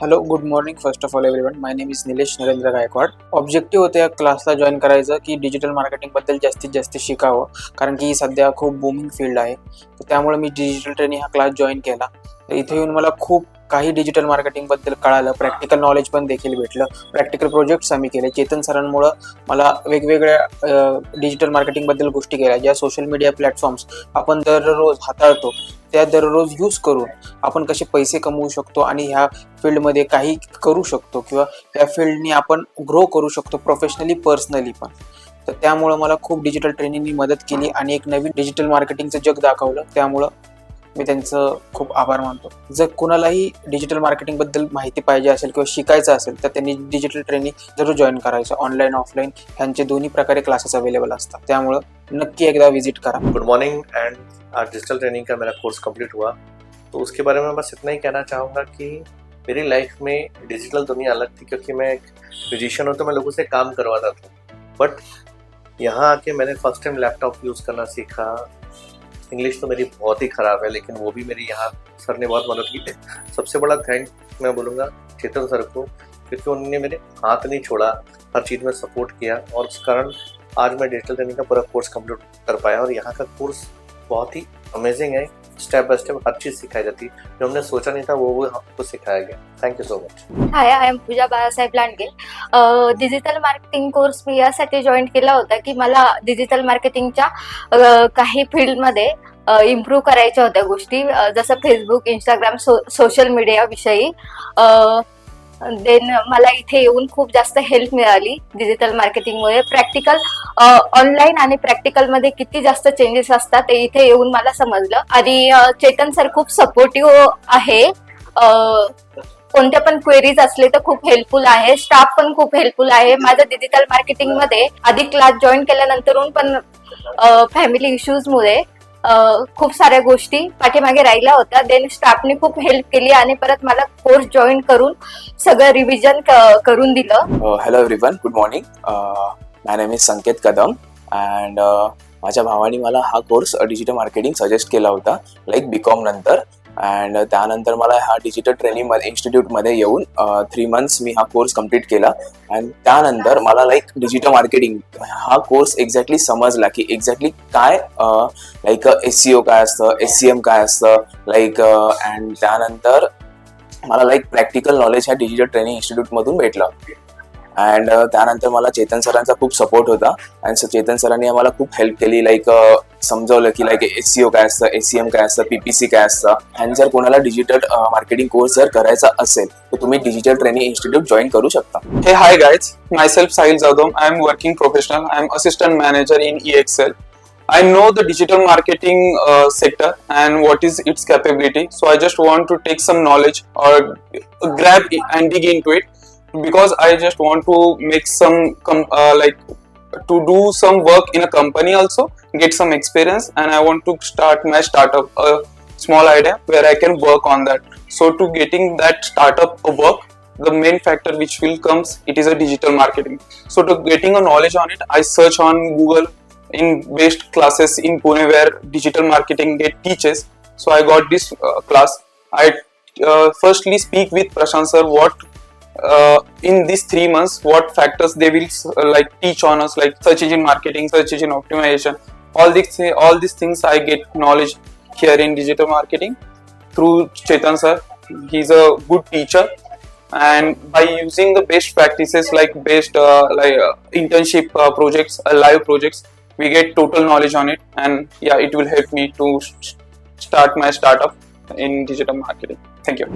Hello good morning first of all everyone. My name is Nilesh Narendra Gaikwad. Objective होतं या क्लासला join करायचं की डिजिटल मार्केटिंगबद्दल जास्तीत जास्त शिकावं, कारण की सध्या खूप बूमिंग फील्ड आहे. तर त्यामुळे मी डिजिटल ट्रेनिंग हा क्लास जॉईन केला. तर इथे येऊन मला खूप काही डिजिटल मार्केटिंगबद्दल कळालं, प्रॅक्टिकल नॉलेज पण देखील भेटलं. प्रॅक्टिकल प्रोजेक्ट्स आम्ही केले. चेतन सरांमुळं मला वेगवेगळ्या डिजिटल मार्केटिंगबद्दल गोष्टी केल्या, ज्या सोशल मीडिया प्लॅटफॉर्म्स आपण दररोज हाताळतो त्या दररोज यूज करून आपण कसे पैसे कमवू शकतो आणि ह्या फील्डमध्ये काही करू शकतो किंवा या फील्डनी आपण ग्रो करू शकतो प्रोफेशनली पर्सनली पण. तर त्यामुळं मला खूप डिजिटल ट्रेनिंगनी मदत केली आणि एक नवीन डिजिटल मार्केटिंगचं जग दाखवलं. त्यामुळं मी त्यांचं खूप आभार मानतो. जर कोणालाही डिजिटल मार्केटिंगबद्दल माहिती पाहिजे असेल किंवा शिकायचं असेल तर त्यांनी डिजिटल ट्रेनिंग जरूर जॉईन करायचं. ऑनलाईन ऑफलाईन ह्यांचे दोन्ही प्रकारे क्लासेस अवेलेबल असतात, त्यामुळं नक्की एकदा विजिट करा. गुड मॉर्निंग एंड आज डिजिटल ट्रेनिंग का मेरा कोर्स कंप्लीट हुआ, तो उसके बारे में बस इतना ही कहना चाहूँगा कि मेरी लाइफ में डिजिटल दुनिया अलग थी, क्योंकि मैं एक म्यूजिशियन हूँ तो मैं लोगों से काम करवाता था. बट यहाँ आके मैंने फर्स्ट टाइम लैपटॉप यूज़ करना सीखा. इंग्लिश तो मेरी बहुत ही ख़राब है, लेकिन वो भी मेरी यहाँ सर ने बहुत मदद की. सबसे बड़ा थैंक मैं बोलूँगा चेतन सर को, क्योंकि उन्होंने मेरे हाथ नहीं छोड़ा, हर चीज़ में सपोर्ट किया और उस कारण आज मैं डिजिटल ट्रेनिंग का पूरा कोर्स कंप्लीट कर पाया. और यहाँ का कोर्स बहुत ही अमेजिंग है. स्टेप बाय स्टेप हर चीज़ सिखाई जाती, जो हमने सोचा नहीं था वो हमको सिखाया गया. Thank you so much. Hi, I am Pooja Balasaheb Landge. Digital marketing course मी यासाठी जॉईन केला होता की मला डिजिटल मार्केटिंगच्या काही फील्डमध्ये इम्प्रूव्ह करायच्या होत्या गोष्टी, जसं फेसबुक, इंस्टाग्राम, सोशल मीडिया विषयी. देन मला इथे येऊन खूप जास्त हेल्प मिळाली डिजिटल मार्केटिंगमुळे. प्रॅक्टिकल ऑनलाईन आणि प्रॅक्टिकलमध्ये किती जास्त चेंजेस असतात ते इथे येऊन मला समजलं. आणि चेतन सर खूप सपोर्टिव्ह आहे. कोणत्या पण क्वेरीज असले तर खूप हेल्पफुल आहे. स्टाफ पण खूप हेल्पफुल आहे. माझं डिजिटल मार्केटिंग मध्ये आधी क्लास जॉईन केल्यानंतरून पण फॅमिली इश्यूजमुळे खूप साऱ्या गोष्टी पाठीमागे राहिल्या होत्या. देन स्टाफने खूप हेल्प केली आणि परत मला कोर्स जॉईन करून सगळं रिव्हिजन करून दिलं. Hello everyone, good morning. My name is Sanket Kadam and माझ्या भावाने मला हा कोर्स डिजिटल मार्केटिंग सजेस्ट केला होता लाईक बीकॉम नंतर. अँड त्यानंतर मला हा डिजिटल ट्रेनिंग इन्स्टिट्यूटमध्ये येऊन 3 months मी हा कोर्स कम्प्लीट केला. अँड त्यानंतर मला लाईक डिजिटल मार्केटिंग हा कोर्स एक्झॅक्टली समजला की एक्झॅक्टली काय लाईक SEO काय असतं, SCM काय असतं लाईक. अँड त्यानंतर मला लाईक प्रॅक्टिकल नॉलेज ह्या डिजिटल ट्रेनिंग इन्स्टिट्यूटमधून भेटलं. अँड त्यानंतर मला चेतन सरांचा खूप सपोर्ट होता अँड चेतन सरांनी आम्हाला खूप हेल्प केली. लाईक समजवलं की लाईक SEO काय असतं, SCM काय असतं, PPC काय असतं. अँड जर कोणाला डिजिटल मार्केटिंग कोर्स जर करायचा असेल तर तुम्ही डिजिटल ट्रेनिंग इन्स्टिट्यूट जॉईन करू शकता. Hey, hi guys. Myself Sahil Jadam. I am working professional. I am assistant manager in EXL. I know the digital marketing sector and what is its capability. So I just want to take some knowledge or grab and dig into it, because I just want to make some like to do some work in a company also, get some experience, and I want to start my startup, a small idea where I can work on that. So to getting that startup work, the main factor which will comes, it is a digital marketing. So to getting a knowledge on it, I search on Google in best classes in Pune where digital marketing get teaches. So I got this class. I firstly speak with Prashant sir what in these 3 months what factors they will like teach on us, like search engine marketing, search engine optimization, all these things I get knowledge here in digital marketing through Chetan sir. He's a good teacher, and by using the best practices like best internship projects, live projects, we get total knowledge on it. And yeah, it will help me to start my startup in digital marketing. Thank you.